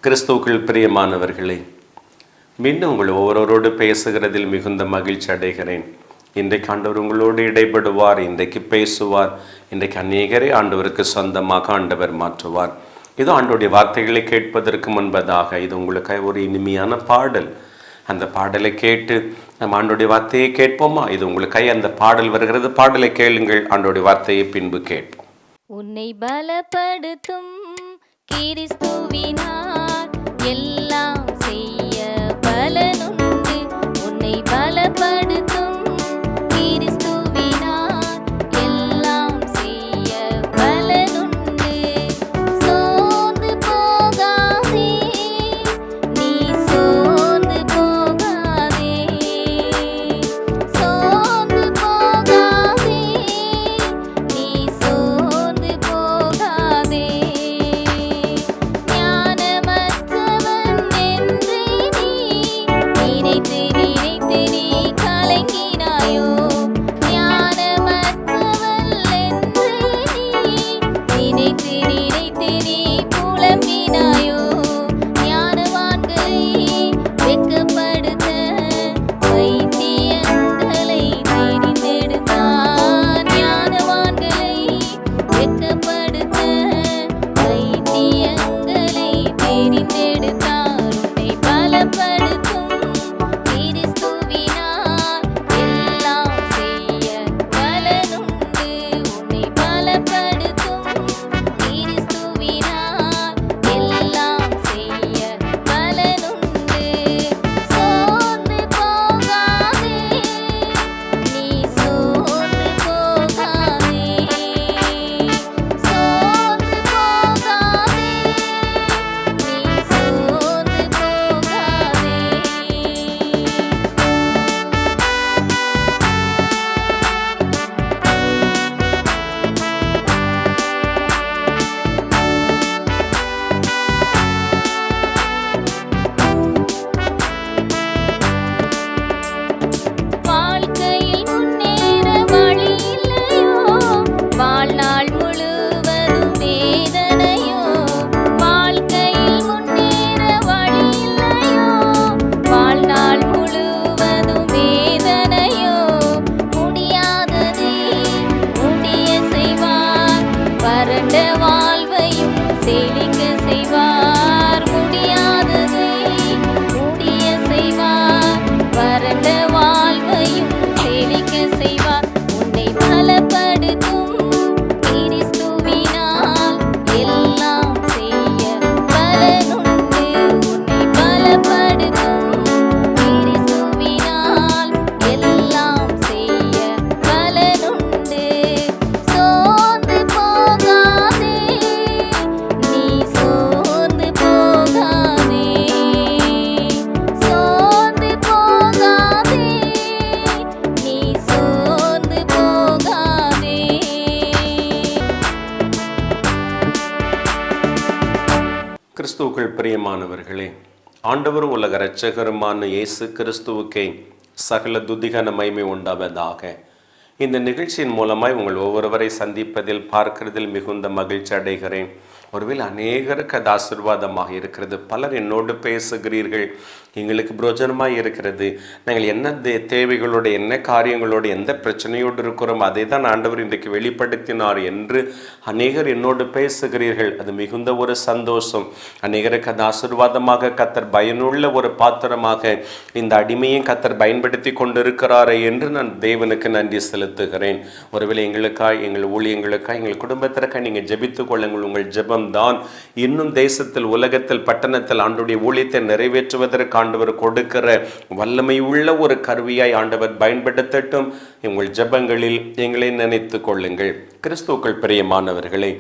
கிறிஸ்துவுக்குள் பிரியமானவர்களே, மீண்டும் உங்கள் ஒவ்வொருவரோடு பேசுகிறதில் மிகுந்த மகிழ்ச்சி அடைகிறேன். இன்றைக்கு ஆண்டவர் உங்களோடு இடைப்படுவார், இன்றைக்கு பேசுவார், இன்றைக்கு அநேகரை ஆண்டவருக்கு சொந்தமாக ஆண்டவர் மாற்றுவார். இது ஆண்டவருடைய வார்த்தைகளை கேட்பதற்கு முன்பதாக இது உங்களுக்கு ஒரு இனிமையான பாடல். அந்த பாடலை கேட்டு நம்ம ஆண்டவருடைய வார்த்தையை கேட்போமா? இது உங்களுக்கு அந்த பாடல் வருகிறது. பாடலை கேளுங்கள், ஆண்டவருடைய வார்த்தையை பின்பு கேட்போம். உன்னை பலப்படுத்தும் கிறிஸ்துவினார் எல்லாம் செய்ய பலனுண்டு. உன்னை பலப்படுத்தும் கிறிஸ்துவினார் எல்லாம் செய்ய பலனுண்டு. சோர்ந்து போகாதே, நீ சோர்ந்து போகாதே, சோர்ந்து போகாதே, நீ சோர்ந்து போகாதே. கிறிஸ்துவுக்குள் பிரியமானவர்களே, ஆண்டவர் உலக இரட்சகருமான இயேசு கிறிஸ்துவுக்கே சகல துதிகன மகிமை உண்டாவதாக. இந்த நிகழ்ச்சியின் மூலமாய் உங்கள் ஒவ்வொருவரை சந்திப்பதில் பார்க்கிறதில் மிகுந்த மகிழ்ச்சி அடைகிறேன். ஒருவேளை அநேகருக்கு அது ஆசீர்வாதமாக இருக்கிறது. பலர் என்னோடு பேசுகிறீர்கள், எங்களுக்கு பிரோஜனமாக இருக்கிறது, நாங்கள் என்ன தேவைகளோடு என்ன காரியங்களோடு எந்த பிரச்சனையோடு இருக்கிறோம் அதை தான் ஆண்டவர் இன்றைக்கு வெளிப்படுத்தினார் என்று அநேகர் என்னோடு பேசுகிறீர்கள். அது மிகுந்த ஒரு சந்தோஷம். அநேகருக்கு அது ஆசீர்வாதமாக கத்தர் பயனுள்ள ஒரு பாத்திரமாக இந்த அடிமையும் கத்தர் பயன்படுத்தி கொண்டிருக்கிறாரே என்று நான் தேவனுக்கு நன்றி செலுத்துகிறேன். ஒருவேளை எங்களுக்காய், எங்கள் ஊழியங்களுக்காய், எங்கள் குடும்பத்திற்காக நீங்கள் ஜெபித்துக் கொள்ளுங்கள். உங்கள் ஜெபம் தான் இன்னும் தேசத்தில், உலகத்தில், பட்டணத்தில் ஆண்டவருடைய ஊழியத்தை நிறைவேற்றுவதற்கு ஆண்டவர் கொடுக்கிற வல்லமை உள்ள ஒரு கருவியாய் ஆண்டவர் பயன்படுத்தட்டும். உங்கள் ஜெபங்களில் எங்களை நினைத்து கொள்ளுங்கள். கிறிஸ்துவுக்குள் பிரியமானவர்களே,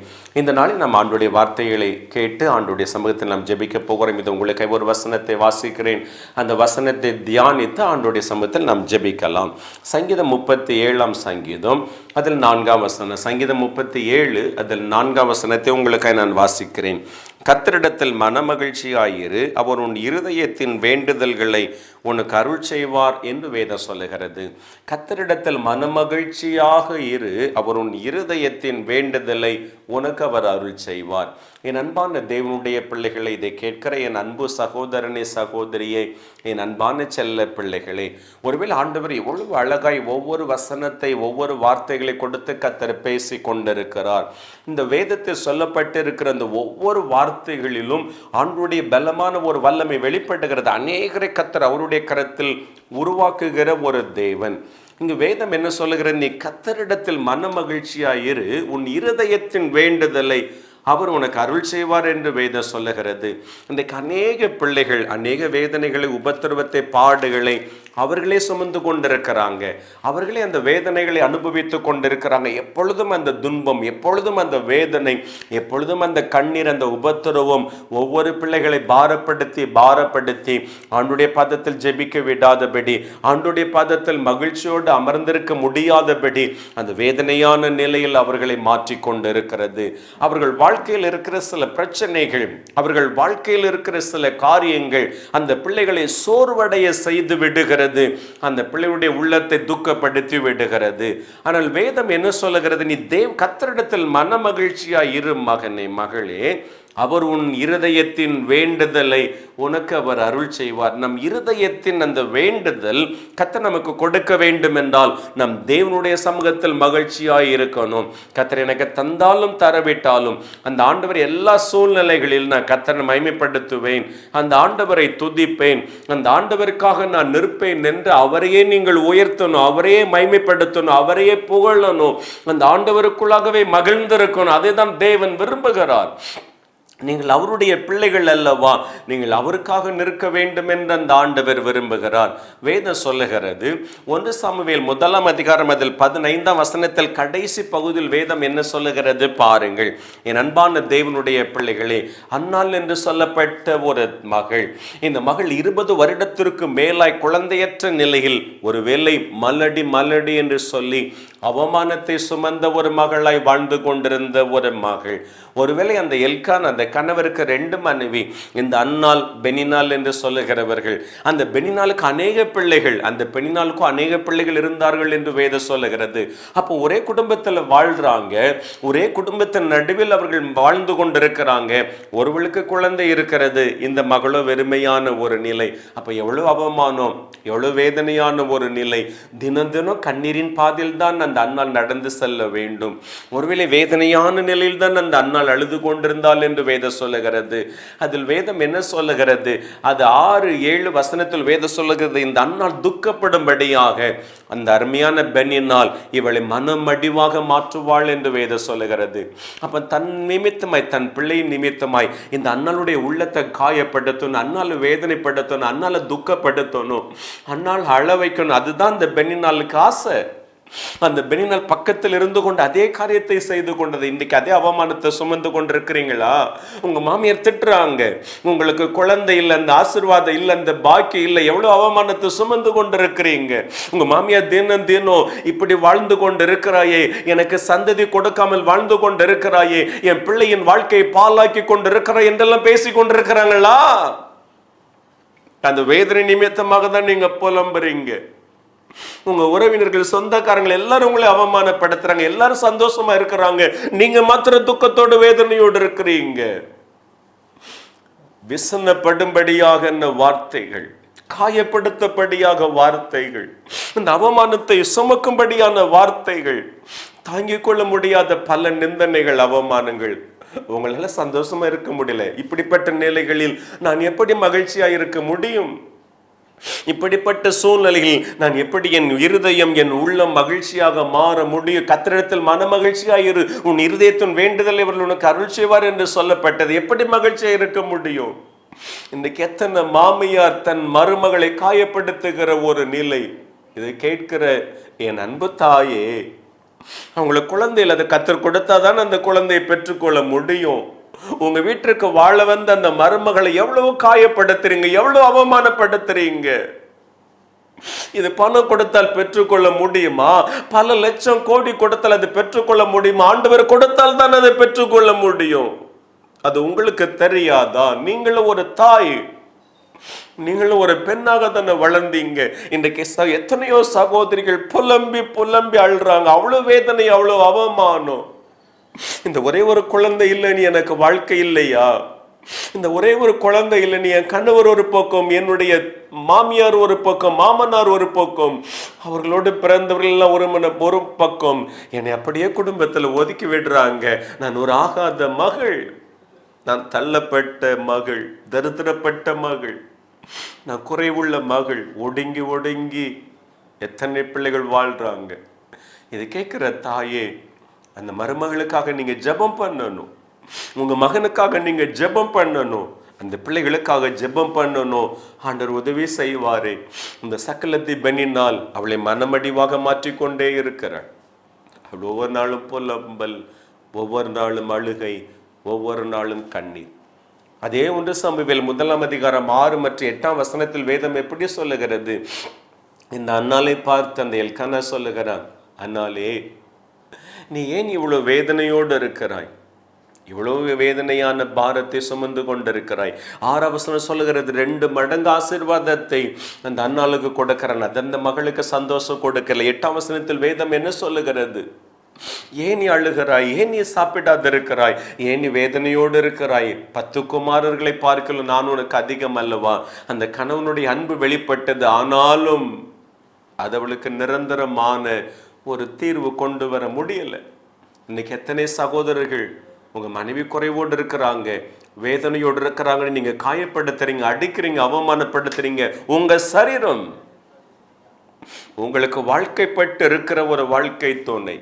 இந்த நாளில் நாம் ஆண்டவருடைய வார்த்தைகளை கேட்டு ஆண்டவருடைய சமூகத்தில் நாம் ஜெபிக்க போகிறோம். இது உங்களுக்கு ஒரு வசனத்தை வாசிக்கிறேன். அந்த வசனத்தை தியானித்து ஆண்டவருடைய சமூகத்தில் நாம் ஜெபிக்கலாம். சங்கீதம் 37 சங்கீதம் அதில் 4 வசனம். சங்கீதம் 37 அதில் 4 வசனத்தை உங்களுக்கு நான் வாசிக்கிறேன். கர்த்தரிடத்தில் மனமகிழ்ச்சியாயிரு, அவர் உன் இருதயத்தின் வேண்டுதல்களை உனக்கு அருள் செய்வார் என்று வேதம் சொல்லுகிறது. கர்த்தரிடத்தில் மனமகிழ்ச்சியாக இரு, அவர் உன் இருதயத்தின் வேண்டுதலை உனக்கு அவர் அருள் செய்வார். என் அன்பான தேவனுடைய பிள்ளைகளை, இதை கேட்கிற என் அன்பு சகோதரனே, சகோதரியே, என் அன்பான செல்ல பிள்ளைகளே, ஒருவேளை ஆண்டவர் எவ்வளவு அழகாய் ஒவ்வொரு வசனத்தை, ஒவ்வொரு வார்த்தைகளை கொடுத்து கர்த்தர் பேசி கொண்டிருக்கிறார். இந்த வேதத்தில் சொல்லப்பட்டிருக்கிற அந்த ஒவ்வொரு வார்த்தைகளிலும் ஆண்டவருடைய பலமான ஒரு வல்லமை வெளிப்படுகிறது. அநேகரை கர்த்தர் அவருடைய கரத்தில் உருவாக்குகிற ஒரு தேவன். இங்கு வேதம் என்ன சொல்லுகிறது? நீ கர்த்தரிடத்தில் மன மகிழ்ச்சியாயிரு, உன் இருதயத்தின் வேண்டுதலை அவர் உனக்கு அருள் செய்வார் என்று வேதம் சொல்லுகிறது. இன்றைக்கு அநேக பிள்ளைகள் அநேக வேதனைகளை, உபத்திரவத்தை, பாடுகளை அவர்களே சுமந்து கொண்டிருக்கிறாங்க. அவர்களே அந்த வேதனைகளை அனுபவித்து கொண்டிருக்கிறாங்க. எப்பொழுதும் அந்த துன்பம், எப்பொழுதும் அந்த வேதனை, எப்பொழுதும் அந்த கண்ணீர், அந்த உபத்திரவம் ஒவ்வொரு பிள்ளைகளை பாரப்படுத்தி ஆண்டுடைய பாதத்தில் ஜெபிக்க விடாதபடி, ஆண்டுடைய பாதத்தில் மகிழ்ச்சியோடு அமர்ந்திருக்க முடியாதபடி அந்த வேதனையான நிலையில் அவர்களை மாற்றி கொண்டிருக்கிறது. அவர்கள் வாழ்க்கையில் இருக்கிற சில பிரச்சனைகள், அவர்கள் வாழ்க்கையில் இருக்கிற சில காரியங்கள் அந்த பிள்ளைகளை சோர்வடைய செய்து விடுகிறது. அந்த பிள்ளையுடைய உள்ளத்தை துக்கப்படுத்தி விடுகிறது. ஆனால் வேதம் என்ன சொல்லுகிறது? நீ கர்த்தரிடத்தில் மன மகிழ்ச்சியாய் இரு மகனே, மகளே, அவர் உன் இருதயத்தின் வேண்டுதலை உனக்கு அவர் அருள் செய்வார். நம் இருதயத்தின் அந்த வேண்டுதல் கர்த்தர் நமக்கு கொடுக்க வேண்டும் என்றால் நம் தேவனுடைய சமூகத்தில் மகிழ்ச்சியாய் இருக்கணும். கர்த்தர் எனக்கு தந்தாலும் தரவிட்டாலும் அந்த ஆண்டவர் எல்லா சூழ்நிலைகளில் நான் கர்த்தரை மகிமைப்படுத்துவேன், அந்த ஆண்டவரை துதிப்பேன், அந்த ஆண்டவருக்காக நான் நிற்பேன் என்று அவரையே நீங்கள் உயர்த்தணும், அவரையே மகிமைப்படுத்தணும், அவரையே புகழணும், அந்த ஆண்டவருக்குள்ளாகவே மகிழ்ந்திருக்கணும். அதுதான் தேவன் விரும்புகிறார். நீங்கள் அவருடைய பிள்ளைகள் அல்லவா? நீங்கள் அவருக்காக நிற்க வேண்டும் என்று அந்த ஆண்டவர் விரும்புகிறார். வேதம் சொல்லுகிறது, 1 சாமுவேல் 1 அதிகாரம் அதில் 15 வசனத்தில் கடைசி பகுதியில் வேதம் என்ன சொல்லுகிறது பாருங்கள். என் அன்பான தேவனுடைய பிள்ளைகளே, அன்னாள் என்று சொல்லப்பட்ட ஒரு மகள், இந்த மகள் 20 வருடத்திற்கு மேலாய் குழந்தையற்ற நிலையில் ஒருவேளை மலடி என்று சொல்லி அவமானத்தை சுமந்த ஒரு மகளாய் வாழ்ந்து கொண்டிருந்த ஒரு மகள். ஒருவேளை அந்த எல்கான், அந்த கணவருக்கு 2 மனைவி, இந்த அன்னாள், பெனினாள் என்று சொல்லுகிறவர்கள். அந்த பெனினாளுக்கு அநேக பிள்ளைகள், அந்த பெனினாளுக்கும் அநேக பிள்ளைகள் இருந்தார்கள் என்று வேதம் சொல்லுகிறது. அப்போ ஒரே குடும்பத்தில் வாழ்றாங்க, ஒரே குடும்பத்தின் நடுவில் அவர்கள் வாழ்ந்து கொண்டிருக்கிறாங்க. ஒருவளுக்கு குழந்தை இருக்கிறது, இந்த மகளோ வெறுமையான ஒரு நிலை. அப்போ எவ்வளவு அவமானம், எவ்வளவு வேதனையான ஒரு நிலை. தினம் தினம் கண்ணீரின் பாதையில் தான் அந்த அன்னாள் நடந்து செல்ல வேண்டும். ஒருவேளை வேதனையான நிலையில் தான் அந்த அன்னாள் அழுது கொண்டிருந்தாள் என்று வேதம் சொல்லுகிறது. அதில் வேதம் என்ன சொல்லுகிறது? அது 6-7 வசனத்தில் வேதம் சொல்லுகிறது, இந்த அன்னாள் துக்கப்படும்படியாக அந்த அருமையான பெண்ணினால் இவளை மனமடிவாக மாற்றுவாள் என்று வேதம் சொல்லுகிறது. அப்ப தன் நிமித்தமாய், தன் பிள்ளையின் நிமித்தமாய் இந்த அன்னாளுடைய உள்ளத்தை காயப்படுத்தணும், அன்னாள் வேதனைப்படுத்தணும், அன்னாளை துக்கப்படுத்தணும், அன்னாள் அழ வைக்கணும். அதுதான் இந்த பெண்ணினாளுக்கு ஆசை. அந்த பெனினால் பக்கத்தில் இருந்து கொண்டு அதே காரியத்தை செய்து கொண்டது. இன்றைக்கு அதே அவமானத்தை சுமந்து கொண்டிருக்கிறீங்களா? உங்க மாமியார் திட்டுறாங்க, உங்களுக்கு குழந்தை இல்லை, அந்த ஆசீர்வாதம் இல்லை, அந்த பாக்கியம் இல்லை, எவ்வளவு அவமானத்தை சுமந்து கொண்டிருக்கிறீங்க. உங்க மாமியார் தினம் தினம் இப்படி வாழ்ந்து கொண்டு இருக்கிறாயே, எனக்கு சந்ததி கொடுக்காமல் வாழ்ந்து கொண்டு இருக்கிறாயே, என் பிள்ளையின் வாழ்க்கையை பாலாக்கி கொண்டு இருக்கிறாய் என்றெல்லாம் பேசி கொண்டிருக்கிறாங்களா? அந்த வேதனை நிமித்தமாக தான் நீங்க புலம்புறீங்க. உங்க உறவினர்கள், சொந்தக்காரங்கள் எல்லாரும் உங்களை அவமானப்படுத்துறாங்க, எல்லாரும் சந்தோஷமா இருக்கிறாங்க, நீங்க மாத்திர துக்கத்தோடு வேதனையோடு இருக்கிறீங்க. விசனப்படும்படியாக வார்த்தைகள், காயப்படுத்தபடியாக வார்த்தைகள், இந்த அவமானத்தை சுமக்கும்படியான வார்த்தைகள், தாங்கிக் கொள்ள முடியாத பல நிந்தனைகள், அவமானங்கள். உங்களால சந்தோஷமா இருக்க முடியல. இப்படிப்பட்ட நிலைகளில் நான் எப்படி மகிழ்ச்சியா இருக்க முடியும்? இப்படிப்பட்ட சூழ்நிலையில் நான் எப்படி என் இருதயம், என் உள்ளம் மகிழ்ச்சியாக மாற முடியும்? கர்த்தரிடத்தில் மன மகிழ்ச்சியாயிரு, உன் இருதயத்தின் வேண்டுதலை அவர்கள் உனக்கு அருள் செய்வார் என்று சொல்லப்பட்டது. எப்படி மகிழ்ச்சியா இருக்க முடியும்? இன்னைக்கு எத்தனை மாமியார் தன் மருமகளை காயப்படுத்துகிற ஒரு நிலை. இதை கேட்கிற என் அன்பு தாயே, அவங்களுக்கு குழந்தையில் அதை கர்த்தர் கொடுத்தாதான் அந்த குழந்தையை பெற்றுக்கொள்ள முடியும். உங்க வீட்டிற்கு வாழ வந்த அந்த மருமகளை எவ்வளவு காயப்படுத்துறீங்க, எவ்வளவு அவமானப்படுத்துறீங்க. இது பணம் கொடுத்தால் பெற்றுக்கொள்ள முடியுமா? பல லட்சம் கோடி கொடுத்தால் அது பெற்றுக்கொள்ள முடியுமா? ஆண்டவர் கொடுத்தால் தான் அதை பெற்றுக்கொள்ள முடியும். அது உங்களுக்கு தெரியாதா? நீங்களும் ஒரு தாய், நீங்களும் ஒரு பெண்ணாக தானே வளர்ந்தீங்க. இன்றைக்கு எத்தனையோ சகோதரிகள் புலம்பி புலம்பி அழுறாங்க. அவ்வளவு வேதனை, அவ்வளவு அவமானம். இந்த ஒரே ஒரு குழந்தை இல்லைன்னு எனக்கு வாழ்க்கை இல்லையா? இந்த ஒரே ஒரு குழந்தை இல்லைன்னு என் கணவர் ஒரு பக்கம், என்னுடைய மாமியார் ஒரு பக்கம், மாமனார் ஒரு பக்கம், அவர்களோடு பிறந்தவர்கள் எல்லாம் ஒரு பக்கம், என்னை அப்படியே குடும்பத்தில் ஒதுக்கி விடுறாங்க. நான் ஒரு ஆகாத மகள், நான் தள்ளப்பட்ட மகள், தரித்திரப்பட்ட மகள், நான் குறைவுள்ள மகள். ஒடுங்கி ஒடுங்கி எத்தனை பிள்ளைகள் வாழ்றாங்க. இது கேட்கிற தாயே, அந்த மருமகளுக்காக நீங்க ஜெபம் பண்ணணும், உங்க மகனுக்காக நீங்க ஜெபம் பண்ணணும், அந்த பிள்ளைகளுக்காக ஜெபம் பண்ணணும். ஆண்டவர் உதவி செய்வாரே. இந்த சக்கலத்தை பெண்ணினால் அவளை மனமடிவாக மாற்றிக்கொண்டே இருக்கிறாள். அவள் ஒவ்வொரு நாளும் புலம்பல், ஒவ்வொரு நாளும் அழுகை, ஒவ்வொரு நாளும் கண்ணீர். அதே 1 சாமுவேல் 1 அதிகாரம் 6 மற்றும் 8 வேதம் எப்படி சொல்லுகிறது? இந்த அன்னாலை பார்த்து அந்த எல்கானா சொல்லுகிறான், அன்னாலே, நீ ஏன் இவ்வளவு வேதனையோடு இருக்கிறாய்? இவ்வளவு வேதனையான பாரத்தை சுமந்து கொண்டிருக்கிறாய். 6 சொல்லுகிறது, 2 மடங்கு ஆசீர்வாதத்தை அந்த அன்னாளுக்கு கொடுக்கிறான், அந்த மகளுக்கு சந்தோஷம் கொடுக்கல. 8 வேதம் என்ன சொல்லுகிறது? ஏன் நீ அழுகிறாய்? ஏன் நீ சாப்பிடாது இருக்கிறாய்? ஏன் நீ வேதனையோடு இருக்கிறாய்? 10 குமாரர்களை பார்க்கல நான் உனக்கு அதிகம் அல்லவா? அந்த கணவனுடைய அன்பு வெளிப்பட்டது. ஆனாலும் அது அவளுக்கு நிரந்தரமான ஒரு தீர்வு கொண்டு வர முடியல. இன்னைக்கு எத்தனை சகோதரர்கள் உங்க மனைவி குறைவோடு இருக்கிறாங்க, வேதனையோடு இருக்கிறாங்க, நீங்க காயப்படுத்துறீங்க, அடிக்கிறீங்க, அவமானப்படுத்துறீங்க. உங்க சரீரம் உங்களுக்கு வாழ்க்கைப்பட்டு இருக்கிற ஒரு வாழ்க்கை துணை,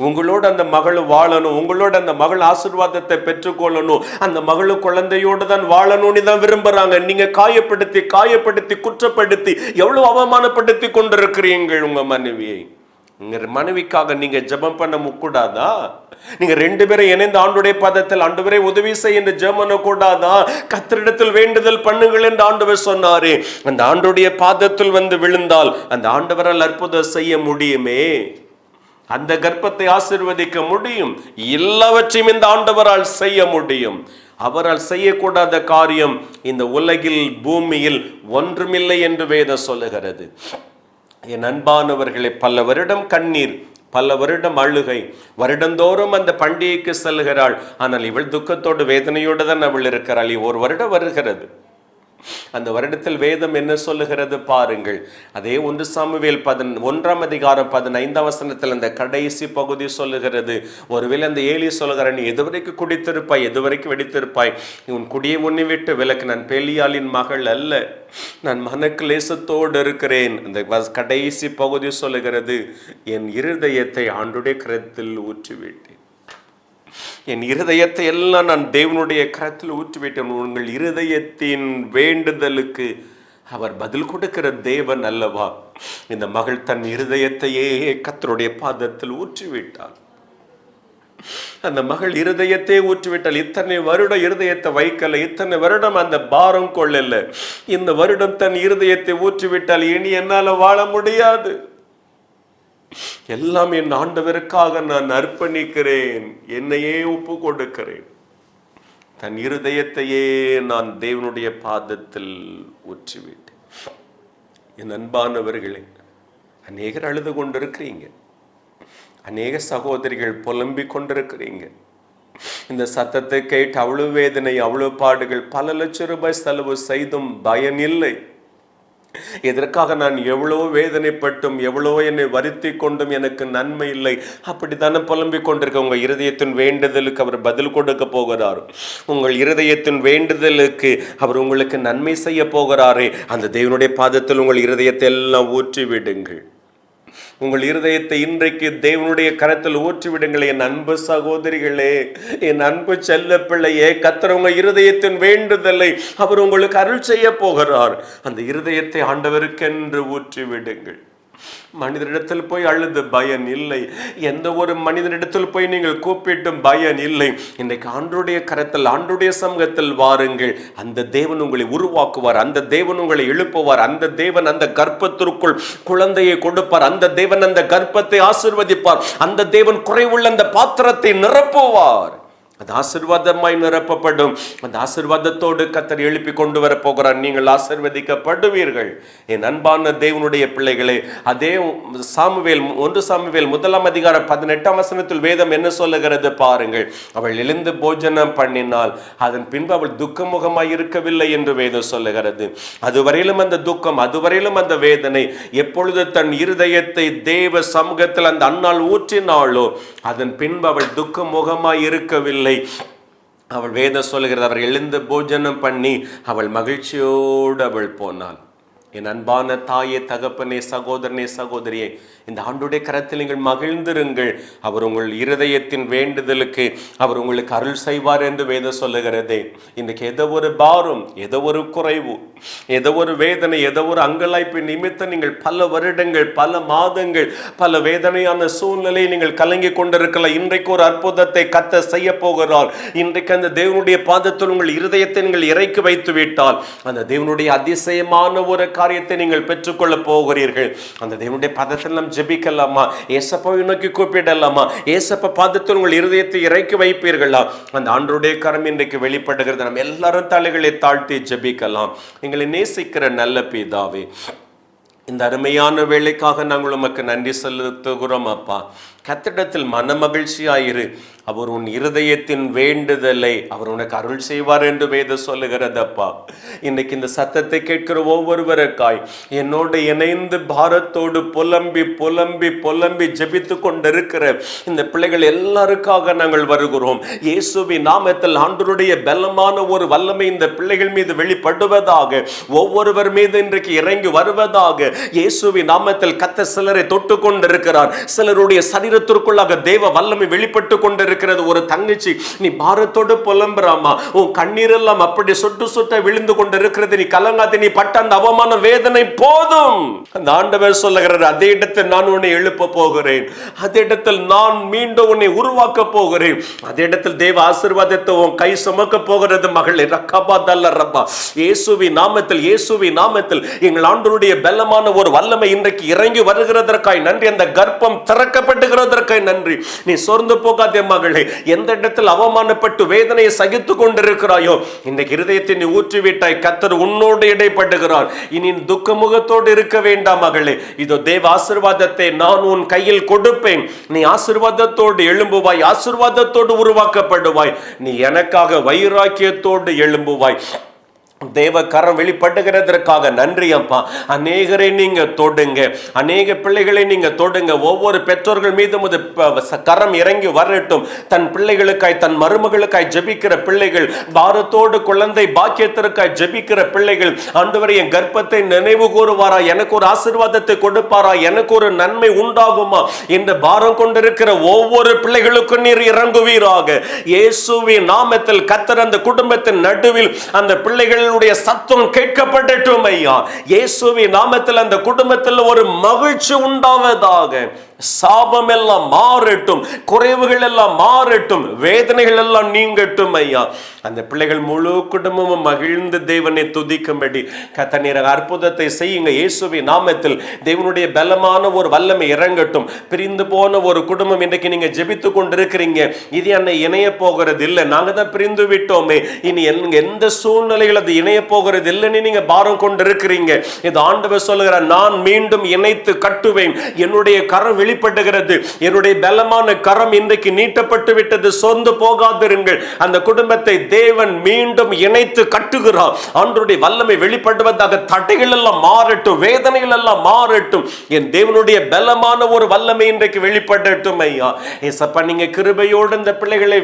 உங்களோட அந்த மகள் வாழணும், உங்களோட அந்த மகள் ஆசீர்வாதத்தை பெற்றுக்கொள்ளணும், அந்த மகள் குழந்தையோடு தான் வாழணும்னு தான் விரும்புறாங்க. நீங்க காயப்படுத்தி காயப்படுத்தி குற்றப்படுத்தி எவ்வளவு அவமானப்படுத்தி கொண்டிருக்கிறீர்கள் உங்க மனைவியை. உங்க மனைவிக்காக நீங்க ஜெபம் பண்ண கூடாதா? நீங்க 2 பேரும் இணைந்து ஆண்டவருடைய பாதத்தில் ஆண்டவரே உதவி செய்ய என்று ஜெபம் பண்ண கூடாதா? கர்த்தரிடத்தில் வேண்டுதல் பண்ணுங்கள் என்று ஆண்டவர் சொன்னாரே. அந்த ஆண்டவருடைய பாதத்தில் வந்து விழுந்தால் அந்த ஆண்டவரால் அற்புதம் செய்ய முடியுமே, அந்த கர்ப்பத்தை ஆசீர்வதிக்க முடியும். எல்லாவற்றையும் இந்த ஆண்டவரால் செய்ய முடியும். அவரால் செய்யக்கூடாத காரியம் இந்த உலகில் பூமியில் ஒன்றுமில்லை என்று வேதம் சொல்லுகிறது. என் அன்பானவர்களே, பல வருடம் கண்ணீர், பல வருடம் அழுகை, வருடந்தோறும் அந்த பண்டிகைக்கு செல்கிறாள். ஆனால் இவள் துக்கத்தோடு வேதனையோடு தான் அவள் இருக்கிறாள். 1 வருடம் வருகிறது. அந்த வருடத்தில் வேதம் என்ன சொல்லுகிறது பாருங்கள். அதே 1 சாமுவேல் 1 அதிகாரம் 15 அந்த கடைசி பகுதி சொல்லுகிறது. ஒருவேளை அந்த ஏலி சொல்லுகிற, நீ எதுவரைக்கும் குடித்திருப்பாய், எதுவரைக்கும் வெடித்திருப்பாய், உன் குடியை உன்னை விட்டு விலக்கு, நான் பெலியாளின் மகள் அல்ல, நான் மனக்லேசத்தோடு இருக்கிறேன். அந்த கடைசி பகுதி சொல்லுகிறது, என் இருதயத்தை ஆண்டுடைய கரத்தில் ஊற்றிவிட்டேன், என் இருதயத்தை எல்லாம் நான் தேவனுடைய கரத்தில் ஊற்றிவிட்டேன். உங்கள் இருதயத்தின் வேண்டுதலுக்கு அவர் பதில் கொடுக்கிற தேவன் அல்லவா? இந்த மகள் தன் இருதயத்தையே கர்த்தருடைய பாதத்தில் ஊற்றிவிட்டாள். அந்த மகள் இருதயத்தை ஊற்றிவிட்டால். இத்தனை வருடம் இருதயத்தை வைக்கல, இத்தனை வருடம் அந்த பாரம் கொள்ளல, இந்த வருடம் தன் இருதயத்தை ஊற்றிவிட்டால். இனி என்னால வாழ முடியாது, எல்லாம் என் ஆண்டவருக்காக நான் அர்ப்பணிக்கிறேன், என்னையே ஒப்பு கொடுக்கிறேன். தன் இருதயத்தையே நான் தேவனுடைய பாதத்தில் ஊற்றிவிட்டேன். என் அன்பானவர்களே, அநேகர் அழுது கொண்டிருக்கிறீங்க, அநேக சகோதரிகள் புலம்பிக் கொண்டிருக்கிறீங்க. இந்த சத்தத்தை கேட்டு அவ்வளவு வேதனை, அவ்வளவு பாடுகள், பல லட்சம் ரூபாய் செலவு செய்தும் பயன் இல்லை. இதற்காக நான் எவ்வளோ வேதனைப்பட்டும் எவ்வளோ என்னை வருத்தி கொண்டும் எனக்கு நன்மை இல்லை, அப்படித்தானே புலம்பிக் கொண்டிருக்க. உங்கள் இருதயத்தின் வேண்டுதலுக்கு அவர் பதில் கொடுக்க போகிறார். உங்கள் இருதயத்தின் வேண்டுதலுக்கு அவர் உங்களுக்கு நன்மை செய்ய போகிறாரே. அந்த தேவனுடைய பாதத்தில் உங்கள் இருதயத்தை எல்லாம் ஊற்றி விடுங்கள். உங்கள் இருதயத்தை இன்றைக்கு தேவனுடைய கரத்தில் ஊற்றி விடுங்கள். என் அன்பு சகோதரிகளே, என் அன்பு செல்ல பிள்ளையே, கர்த்தர் உங்கள் இருதயத்தின் வேண்டுதலை அவர் உங்களுக்கு அருள் செய்ய போகிறார். அந்த இருதயத்தை ஆண்டவருக்கென்று ஊற்றி விடுங்கள். மனிதனிடத்தில் போய் அழுது பயன் இல்லை, எந்த ஒரு மனிதனிடத்தில் போய் நீங்கள் கூப்பிட்டும் பயன் இல்லை. இன்றைக்கு ஆண்டவருடைய கரத்தில், ஆண்டவருடைய சமூகத்தில் வாருங்கள். அந்த தேவன் உங்களை உருவாக்குவார், அந்த தேவன் உங்களை எழுப்புவார், அந்த தேவன் அந்த கர்ப்பத்திற்குள் குழந்தையை கொடுப்பார், அந்த தேவன் அந்த கர்ப்பத்தை ஆசீர்வதிப்பார், அந்த தேவன் குறைவுள்ள அந்த பாத்திரத்தை நிரப்புவார். அது ஆசீர்வாதமாய் நிரப்பப்படும். அந்த ஆசீர்வாதத்தோடு கர்த்தர் எழுப்பி கொண்டு வர போகிறார். நீங்கள் ஆசீர்வதிக்கப்படுவீர்கள். என் அன்பான தேவனுடைய பிள்ளைகளே, அதே சாமுவேல் 1 சாமுவேல் 1:18 வேதம் என்ன சொல்லுகிறது பாருங்கள். அவள் எழுந்து போஜனம் பண்ணினாள், அதன் பின்பு அவள் துக்கமுகமாய் இருக்கவில்லை என்று வேதம் சொல்லுகிறது. அதுவரையிலும் அந்த துக்கம், அதுவரையிலும் அந்த வேதனை, எப்பொழுது தன் இருதயத்தை தேவ சமூகத்தில் அந்த அன்னாள் ஊற்றினாளோ அதன் பின்பு அவள் துக்கமுகமாய் இருக்கவில்லை. அவள் வேதம் சொல்லுகிறது, அவர் எழுந்து போஜனம் பண்ணி அவள் மகிழ்ச்சியோடு அவள் போனாள். என் அன்பான தாயே, தகப்பனே, சகோதரனே, சகோதரியே, இந்த ஆண்டுடைய கரத்தில் நீங்கள் மகிழ்ந்திருங்கள். அவர் உங்கள் இருதயத்தின் வேண்டுதலுக்கு அவர் உங்களுக்கு அருள் செய்வார் என்று வேதம் சொல்லுகிறதே. இன்றைக்கு ஏதோ ஒரு பாரம், ஏதோ ஒரு குறைவு, ஏதோ ஒரு வேதனை, ஏதோ ஒரு அங்கலாய்ப்பு நிமித்தம் நீங்கள் பல வருடங்கள், பல மாதங்கள், பல வேதனையான சூழ்நிலையை நீங்கள் கலங்கி கொண்டிருக்கலாம். இன்றைக்கு ஒரு அற்புதத்தை கர்த்தர் செய்ய போகிறார். இன்றைக்கு அந்த தேவனுடைய பாதத்தில் உங்கள் இருதயத்தை நீங்கள் இறக்கி வைத்து விட்டால் அந்த தேவனுடைய அதிசயமான ஒரு காரியத்தை நீங்கள் பெற்றுக்கொள்ள போகிறீர்கள். அந்த தேவனுடைய பாதத்தில் நாம் ஜெபிக்கலாமா? ஏசப்பாவை நோக்கி கூப்பிடலாமா? ஏசப்பா பாதத்தில் உங்கள் இருதயத்தை இறக்கி வைப்பீர்களா? அந்த ஆண்டவருடைய கரம் இன்றைக்கு வெளிப்படுகிறது. நம்ம எல்லாரும் தலைகளை தாழ்த்தி ஜெபிக்கலாம். எங்களை நேசிக்கிற நல்ல பிதாவே, இந்த அருமையான வேலைக்காக நாங்கள் உமக்கு நன்றி செலுத்துகிறோம் அப்பா. கர்த்தரிடத்தில் மனமகிழ்ச்சியாயிரு. அவர் உன் இருதயத்தின் வேண்டுதலை அவர் உனக்கு அருள் செய்வார் என்று வேதம் சொல்லுகிறதப்பா. இன்னைக்கு இந்த சத்தத்தை கேட்கிற ஒவ்வொருவருக்காய் என்னோடு இணைந்து பாரத்தோடு புலம்பி புலம்பி புலம்பி ஜெபித்து கொண்டிருக்கிற இந்த பிள்ளைகள் எல்லாருக்காக நாங்கள் வருகிறோம். இயேசுவின் நாமத்தில் ஆண்டவருடைய பலமான ஒரு வல்லமை இந்த பிள்ளைகள் மீது வெளிப்படுவதாக, ஒவ்வொருவர் மீது இன்றைக்கு இறங்கி வருவதாக. இயேசுவின் நாமத்தில் கர்த்தர் சிலரை தொட்டு கொண்டிருக்கிறார். சிலருடைய சரீரத்திற்குள்ளாக தேவ வல்லமை வெளிப்பட்டு கொண்டிருக்கிறது. ஒரு தங்கச்சி, நீ பாரத்தோடு புலம்புறாமா, உன் கண்ணீரெல்லாம் அப்படி சொட்டு சொட்ட விழுந்து கொண்டிருக்கிறது, நீ கலங்காத, நீ பட்ட அந்த அவமான வேதனை போதும். அந்த ஆண்டவர் சொல்லுகிறார், அதே இடத்தில் நான் உன்னை எழுப்ப போகிறேன், அதே இடத்தில் நான் மீண்டும் உன்னை உருவாக்க போகிறேன், அதே இடத்தில் தேவ ஆசீர்வாதத்தை உன் கை சுமக்க போகிறது மகளே. ரக்கபாதல்ல ரப்பா, இயேசுவின் நாமத்தில், இயேசுவின் நாமத்தில் எங்கள் ஆண்டவருடைய பலமான ஒரு வல்லமை இன்றைக்கு இறங்கி வருகிறதற்காய் நன்றி. அந்த கர்ப்பம் திறக்கப்படுகிறதற்காய் நன்றி. நீ சோர்ந்து போகாதே மகளே. எந்த இடத்தில் அவமானப்பட்டு வேதனையை சகித்து கொண்டிருக்கிறாயோ இன்றைக்கு இருதயத்தை நீ ஊற்றிவிட்டாய். கர்த்தர் உன்னோடு இடைப்படுகிறார். இனி துக்கமுகத்தோடு இருக்க வேண்டாம் மகளே. இதோ தேவ ஆசீர்வாதத்தை நான் உன் கையில் கொடுப்பேன். நீ ஆசீர்வாதத்தோடு எழும்புவாய், ஆசீர்வாதத்தோடு உருவாக்கப்படுவாய். நீ எனக்காக வைராக்கியத்தோடு எழும்புவாய். தேவ கரம் வெளிப்படுகிறதற்காக நன்றி அப்பா. அநேகரை நீங்க தொடுங்க, அநேக பிள்ளைகளை நீங்க தொடுங்க. ஒவ்வொரு பெற்றோர்கள் மீதும் கரம் இறங்கி வரட்டும். தன் பிள்ளைகளுக்காய், தன் மருமகளுக்காய் ஜெபிக்கிற பிள்ளைகள், பாரத்தோடு குழந்தை பாக்கியத்திற்காய் ஜெபிக்கிற பிள்ளைகள், ஆண்டவரே என் கர்ப்பத்தை நினைவு கூறுவாரா, எனக்கு ஒரு ஆசீர்வாதத்தை கொடுப்பாரா, எனக்கு ஒரு நன்மை உண்டாகுமா என்று பாரம் கொண்டிருக்கிற ஒவ்வொரு பிள்ளைகளுக்கும் நீர் இறங்குவீராக. இயேசுவின் நாமத்தில் கர்த்தர் அந்த குடும்பத்தின் நடுவில் அந்த பிள்ளைகள் சத்தம் கேட்கப்படட்டும் ஐயா. இயேசுவின் நாமத்தில் அந்த குடும்பத்தில் ஒரு மகிழ்ச்சி உண்டாவதாக. சாபம் எல்லாம் மாறட்டும், குறைவுகள் எல்லாம் மாறட்டும், வேதனைகள் எல்லாம் நீங்கட்டும் ஐயா. அந்த பிள்ளைகள் முழு குடும்பமும் மகிழ்ந்து தேவனை துதிக்கும்படி கர்த்தர் அற்புதத்தை செய்யுங்க. இயேசுவின் நாமத்தில் தேவனுடைய பலமான ஒரு வல்லமை இறங்கட்டும். பிரிந்து போன ஒரு குடும்பம் இன்றைக்கு நீங்க ஜெபித்து கொண்டிருக்கிறீங்க, இது என்னை இணைய போகிறது இல்லை, நாங்க தான் பிரிந்து விட்டோமே, இனி எந்த சூழ்நிலையில் அது இணைய போகிறது இல்லைன்னு நீங்க பாரம் கொண்டிருக்கிறீங்க. இது ஆண்டவர் சொல்லுகிறார், நான் மீண்டும் இணைத்து கட்டுவேன். என்னுடைய கரம் வெளிப்படுகிறது, என்னுடைய பலமான கரம் இன்றைக்கு நீட்டப்பட்டு விட்டது. சொந்து போகாதிருங்கள். அந்த குடும்பத்தை தேவன் மீண்டும் இணைத்து கட்டுகிறார். ஆண்டவருடைய வல்லமை வெளிப்படுவதாக. தடைகள் எல்லாம் மாறட்டும், வேதனைகள் எல்லாம் மாறட்டும். என் தேவனுடைய பலமான ஒரு வல்லமை இன்றைக்கு வெளிப்படட்டும் ஐயா. ஏசப்பா, நீங்க கிருபையோடு இந்த பிள்ளைகளை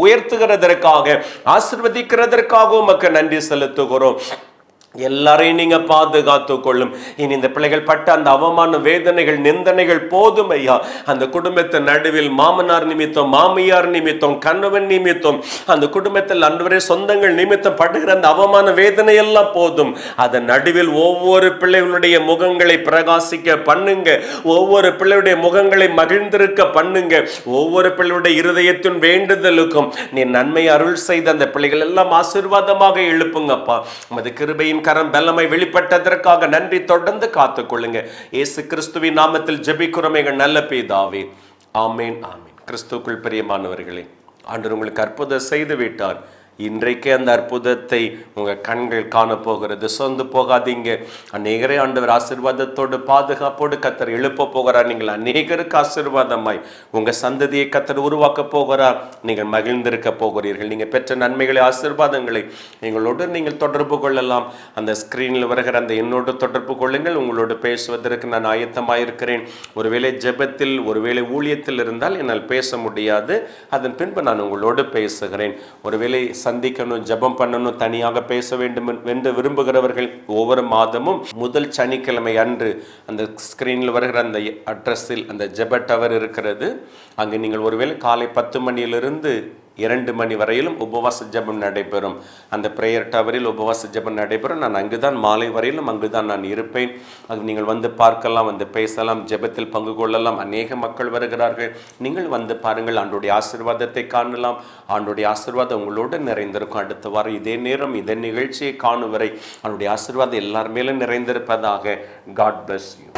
உயர்த்துகிறதற்காக, ஆசீர்வதிக்கிறதற்காக உமக்கு நன்றி செலுத்துகிறோம். எல்லாரையும் நீங்க பாதுகாத்து கொள்ளும். இனி இந்த பிள்ளைகள் பட்ட அந்த அவமான வேதனைகள், நிந்தனைகள் போதும் ஐயா. அந்த குடும்பத்தின் நடுவில் மாமனார் நிமித்தம், மாமியார் நிமித்தம், கணவன் நிமித்தம், அந்த குடும்பத்தில் அன்றுவரே சொந்தங்கள் நிமித்தம் படுகிற அந்த அவமான வேதனை எல்லாம் போதும். அதன் நடுவில் ஒவ்வொரு பிள்ளைகளுடைய முகங்களை பிரகாசிக்க பண்ணுங்க. ஒவ்வொரு பிள்ளையுடைய முகங்களை மகிழ்ந்திருக்க பண்ணுங்க. ஒவ்வொரு பிள்ளையுடைய இருதயத்தின் வேண்டுதலுக்கும் நீ நன்மை அருள் செய்த அந்த பிள்ளைகள் எல்லாம் ஆசீர்வாதமாக எழுப்புங்கப்பா. உமது கிருபையின் கரம் பலமை வெளிப்பட்டதற்காக நன்றி. தொடர்ந்து காத்துக்கொள்ளுங்க. இயேசு கிறிஸ்துவின் நாமத்தில் ஜெபிக்கிறோம் எங்கள் நல்ல பிதாவே. ஆமேன், ஆமேன். கிறிஸ்துவுக்குள் பிரியமானவர்களே, ஆண்டவர் உங்களுக்கு அற்புதம் செய்து விட்டார். இன்றைக்கே அந்த அற்புதத்தை உங்கள் கண்கள் காண போகிறது. சொந்து போகாதீங்க. அநேகரை ஆண்டவர் ஆசீர்வாதத்தோடு பாதுகாப்போடு கத்தர் எழுப்ப போகிறார். நீங்கள் அநேகருக்கு ஆசீர்வாதமாய் உங்கள் சந்ததியை கத்தர் உருவாக்க போகிறார். நீங்கள் மகிழ்ந்திருக்க போகிறீர்கள். நீங்கள் பெற்ற நன்மைகளை ஆசீர்வாதங்களை எங்களோடு நீங்கள் தொடர்பு கொள்ளலாம். அந்த ஸ்கிரீனில் வருகிற அந்த என்னோடு தொடர்பு கொள்ளுங்கள். உங்களோடு பேசுவதற்கு நான் ஆயத்தமாயிருக்கிறேன். ஒருவேளை ஜெபத்தில் ஒருவேளை ஊழியத்தில் இருந்தால் என்னால் பேச முடியாது. அதன் பின்பு நான் உங்களோடு பேசுகிறேன். ஒருவேளை சந்திக்கணும், ஜெபம் பண்ணணும், தனியாக பேச வேண்டும் என்று விரும்புகிறவர்கள் ஒவ்வொரு மாதமும் முதல் சனிக்கிழமை அன்று அந்த ஸ்கிரீனில் வருகிற அந்த அட்ரஸில் அந்த ஜெப டவர் இருக்கிறது. அங்கு நீங்கள் ஒருவேளை காலை 10 மணியிலிருந்து 2 மணி வரையிலும் உபவாச ஜெபம் நடைபெறும். அந்த பிரேயர் டவரில் உபவாச ஜெபம் நடைபெறும். நான் அங்குதான் மாலை வரையிலும் அங்குதான் நான் இருப்பேன். அது நீங்கள் வந்து பார்க்கலாம், வந்து பேசலாம், ஜெபத்தில் பங்கு கொள்ளலாம். அநேக மக்கள் வருகிறார்கள். நீங்கள் வந்து பாருங்கள், ஆண்டோடைய ஆசீர்வாதத்தை காணலாம். ஆண்டோடைய ஆசீர்வாதம் உங்களோடு நிறைந்திருக்கும். அடுத்த வாரம் இதே நேரம் இதே நிகழ்ச்சியை காணும் வரை அவனுடைய ஆசீர்வாதம் எல்லார் மேலும் நிறைந்திருப்பதாக. God bless you.